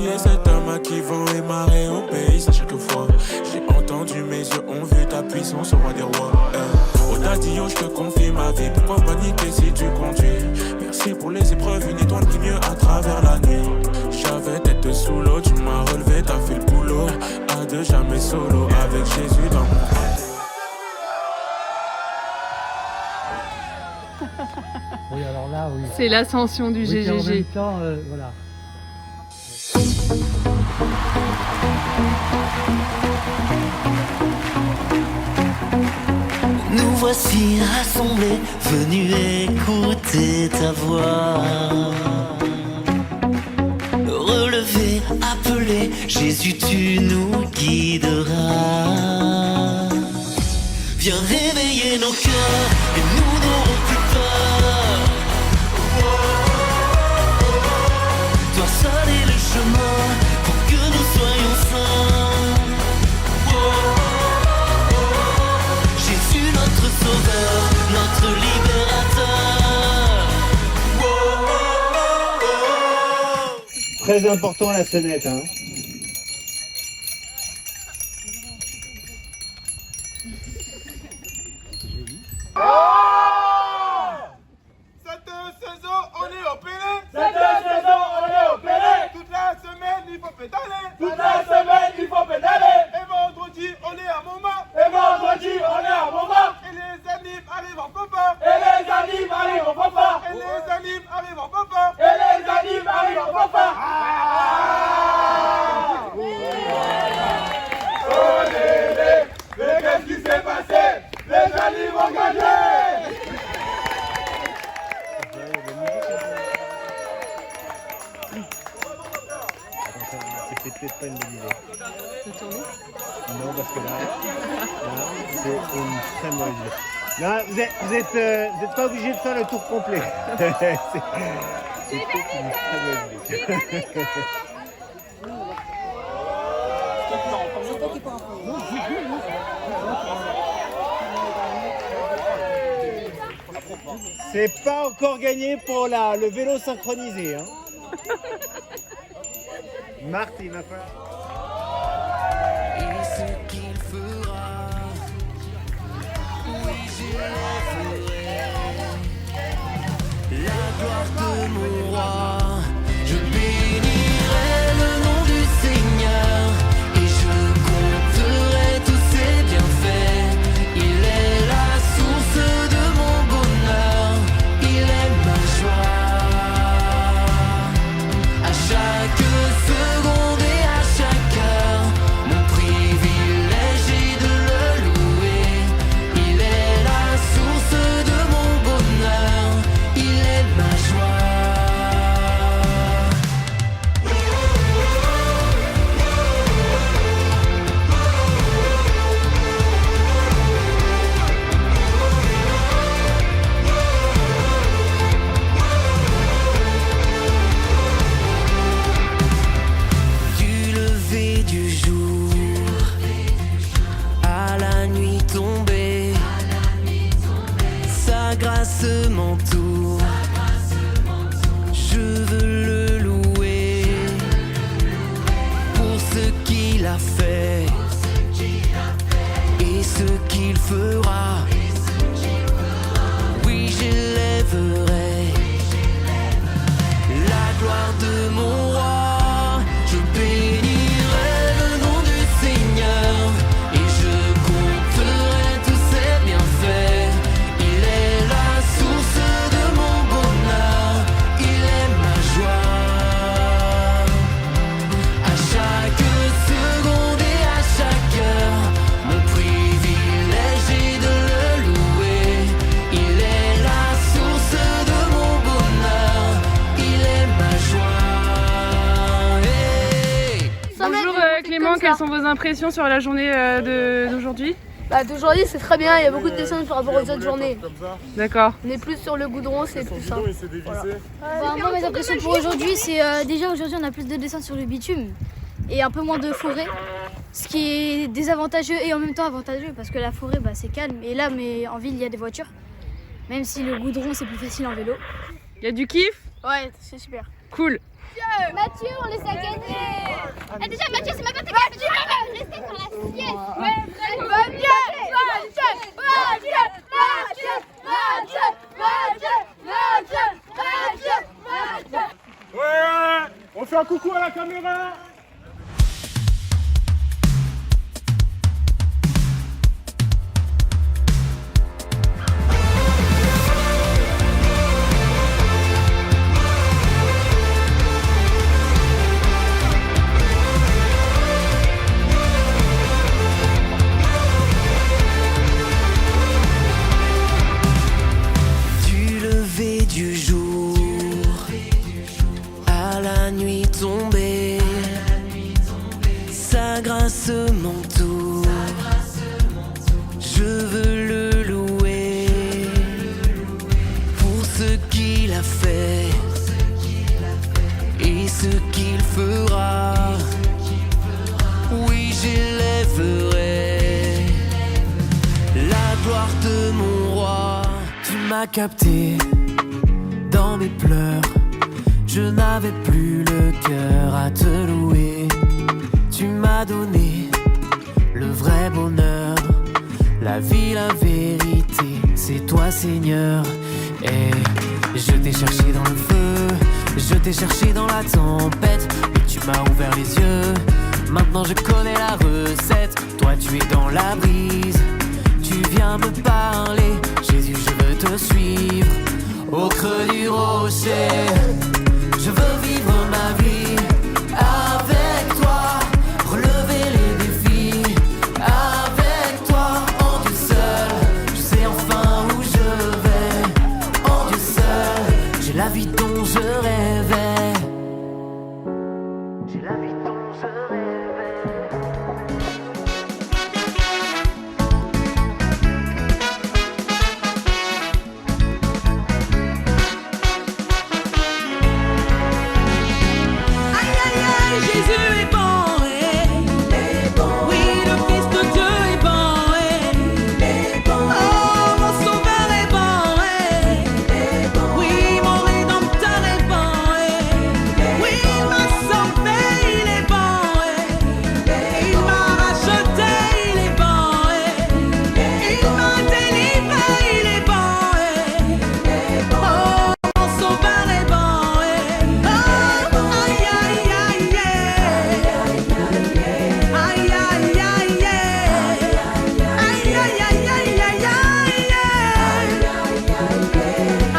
est cet homme à qui vent et marée obéissent à chaque fois. J'ai entendu, mes yeux ont vu ta puissance au roi des rois. Oh Daddy, oh, je te confie ma vie, pourquoi paniquer si tu conduis? Merci pour les épreuves, une étoile qui mieux à travers la nuit. J'avais tête sous l'eau, tu m'as relevé, t'as fait le boulot. À deux, jamais solo, avec Jésus dans mon cœur. Oui, alors là, oui. C'est l'ascension du Oui, puis en GGG. même temps, voilà. Nous voici rassemblés, venus écouter ta voix. Relever, appeler, Jésus, tu nous guideras. Viens réveiller nos cœurs et nous n'aurons plus peur. Toi seul est le chemin pour que nous soyons saints. Jésus notre sauveur, notre libérateur. Très important la sonnette, hein. Cette saison, on est au Pélé. Cette saison, on est au Pélé. Toute la semaine, il faut pédaler. Toute la semaine, il faut pédaler. Et vendredi, on est à Montmartre. Et vendredi, on est à Montmartre. Et les animes arrivent en papa. Et les animes arrivent en papa. Et les animes arrivent en papa. Et les animes arrivent en papa. Mais qu'est-ce qui s'est passé? Les animes ont gagné. C'est peut-être pas une bonne idée. Non, parce que là c'est une très mauvaise idée. Là, vous êtes pas obligé de faire le tour complet. C'est peut-être une très mauvaise idée. C'est pas encore gagné pour le vélo synchronisé. Hein. Marthe, il va falloir. Et ce qu'il fera, oui, je le ferai. La gloire de mon roi, je bénirai le nom du Seigneur et je compterai tous ses bienfaits. Il est la source de mon bonheur, il est ma joie. À chaque seconde et à chaque heure, mon privilège est de le louer. Il est la source de mon bonheur, il est ma joie. Du lever du jour à la nuit tombée, sa grâce m'entoure. Je veux le louer pour ce qu'il a fait et ce qu'il fera. Oui, j'élèverai la gloire de mon roi. Je bénirai le nom du Seigneur et je compterai tous ses bienfaits. Il est la source de mon bonheur, il est ma joie. À chaque seconde et à chaque heure, mon privilège est de le louer. Il est la source de mon bonheur, il est ma joie. Hey. Bonjour Clément, quelles sont vos impressions sur la journée d'aujourd'hui? D'aujourd'hui c'est très bien, il y a beaucoup de descentes par rapport aux autres journées. D'accord. On est plus sur le goudron, c'est plus simple. Moi, mes impressions pour aujourd'hui, c'est déjà aujourd'hui on a plus de descentes sur le bitume et un peu moins de forêt, ce qui est désavantageux et en même temps avantageux parce que la forêt c'est calme et là mais en ville il y a des voitures, même si le goudron c'est plus facile en vélo. Il y a du kiff? Ouais, c'est super. Cool. Mathieu, on les a gagnés. Ah, déjà, Mathieu, c'est ma pote. Mathieu, restez par la sieste. Ouais, on fait un coucou à la caméra. Du lever du jour à la nuit tombée, sa grâce m'entoure, je veux le louer pour ce qu'il a fait et ce qu'il fera. Oui, j'élèverai la gloire de mon roi. Tu m'as capté dans mes pleurs, je n'avais plus le cœur à te louer. Tu m'as donné le vrai bonheur, la vie, la vérité, c'est toi Seigneur. Et je t'ai cherché dans le feu, je t'ai cherché dans la tempête, et tu m'as ouvert les yeux. Maintenant je connais la recette, toi tu es dans la brise, tu viens me parler, Jésus je veux te suivre. Au creux du rocher, je veux vivre ma vie avec toi, relever les défis avec toi. En Dieu seul, je sais enfin où je vais. En Dieu seul, j'ai la vie dont je rêvais. J'ai la vie dont je rêvais. Jésus est bon, oui, le Fils de Dieu est bon, oh, mon Sauveur est bon, oui, mon Rédempteur est bon, oui, il m'a sauvé, il est bon, il m'a racheté, il est bon, il m'a délivré, il est bon, oh, mon Sauveur est bon, oh,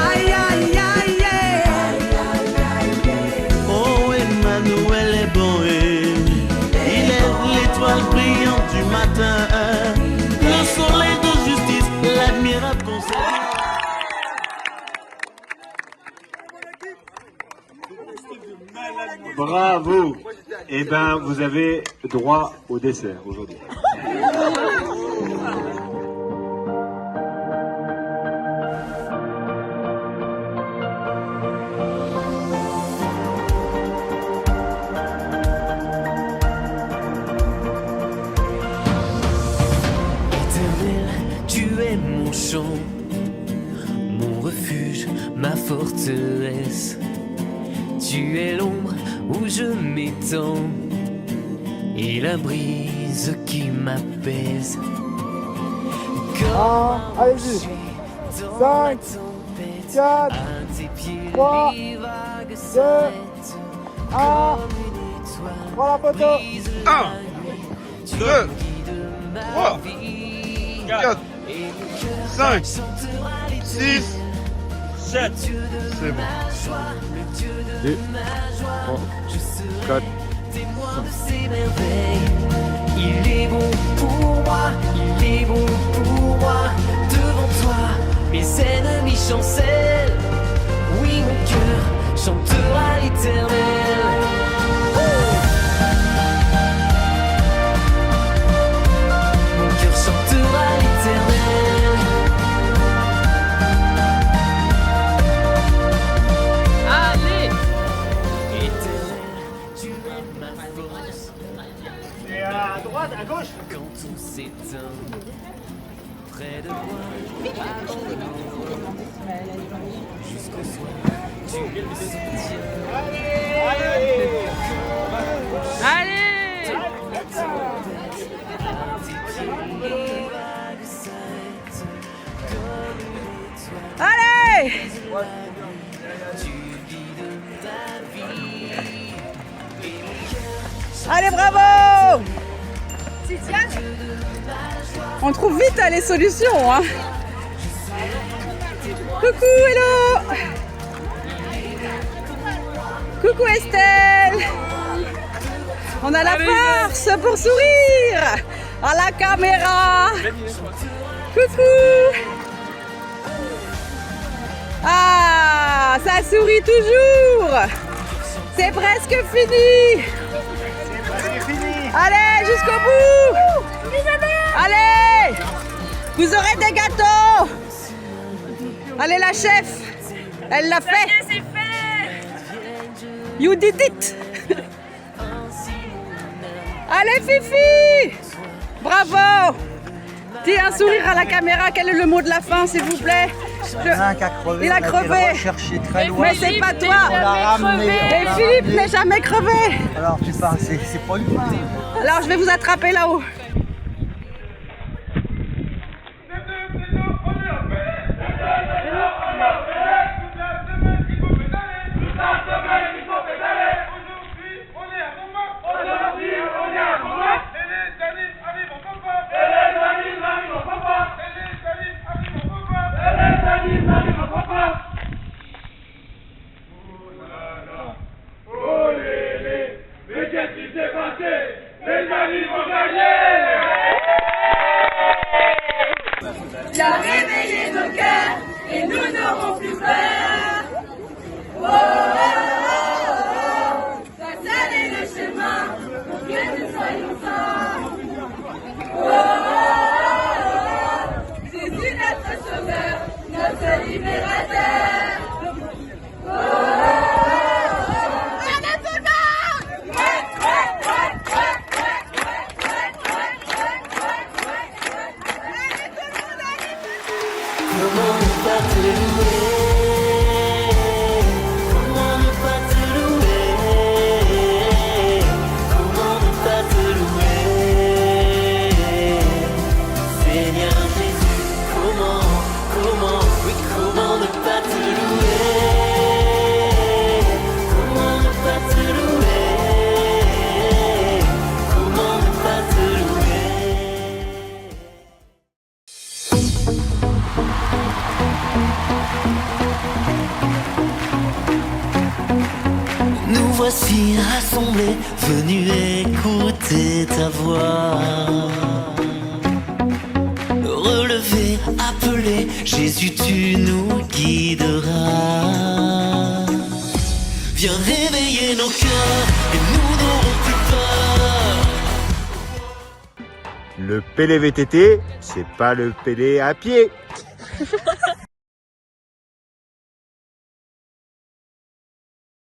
aïe, aïe, aïe. Oh, Emmanuel est bon, il est l'étoile brillante du matin, le soleil de justice, l'admirable conseil. Bravo. Eh ben, vous avez droit au dessert aujourd'hui. Éternel, tu es mon chant, mon refuge, ma forteresse. Tu es l'ombre où je m'étends et la brise qui m'apaise. allez-y. 5, 4, 3, 2, 1. Prends la photo. 1, 2, 3, 4, 5, 6, 7. C'est bon. 2, 3, 4, 5. Il est bon pour moi, il est bon pour moi. Devant toi, mes ennemis chancellent. Oui, mon cœur chantera l'Éternel. Mon cœur chantera l'Éternel. Allez! Éternel, tu es ma force. Et à droite, à gauche. Quand on s'éteint près de moi, jusqu'au soir, Allez! Allez! Allez, bravo! On trouve vite hein, les solutions. Hein. Coucou, hello! Coucou Estelle! On a la force pour sourire à la caméra. Coucou! Ah, ça sourit toujours. C'est presque fini. Allez, jusqu'au bout. Allez, vous aurez des gâteaux. Allez, la chef, elle l'a fait. You did it. Allez, Fifi. Bravo. Dis un sourire à la caméra. Quel est le mot de la fin, s'il vous plaît? Il a crevé. Mais c'est pas toi. Et Philippe n'est jamais crevé. Alors tu parles, c'est pas humain. Alors je vais vous attraper là-haut. Il a réveillé nos cœurs et nous n'aurons plus peur. Oh, oh, oh, oh, façonnez le chemin pour que nous soyons forts. Oh, oh, oh, oh, Jésus notre sauveur, notre libérateur. Oh, oh, oh, Comment ne pas te louer? Comment ne pas te louer? Comment ne pas te louer? Seigneur Jésus, comment, oui, comment ne pas te louer? Comment ne pas te louer? Comment ne pas te louer? Nous voici rassemblés, venus écouter ta voix. Relever, appeler, Jésus tu nous guideras. Viens réveiller nos cœurs et nous n'aurons plus peur. Le PLVTT, c'est pas le PL à pied.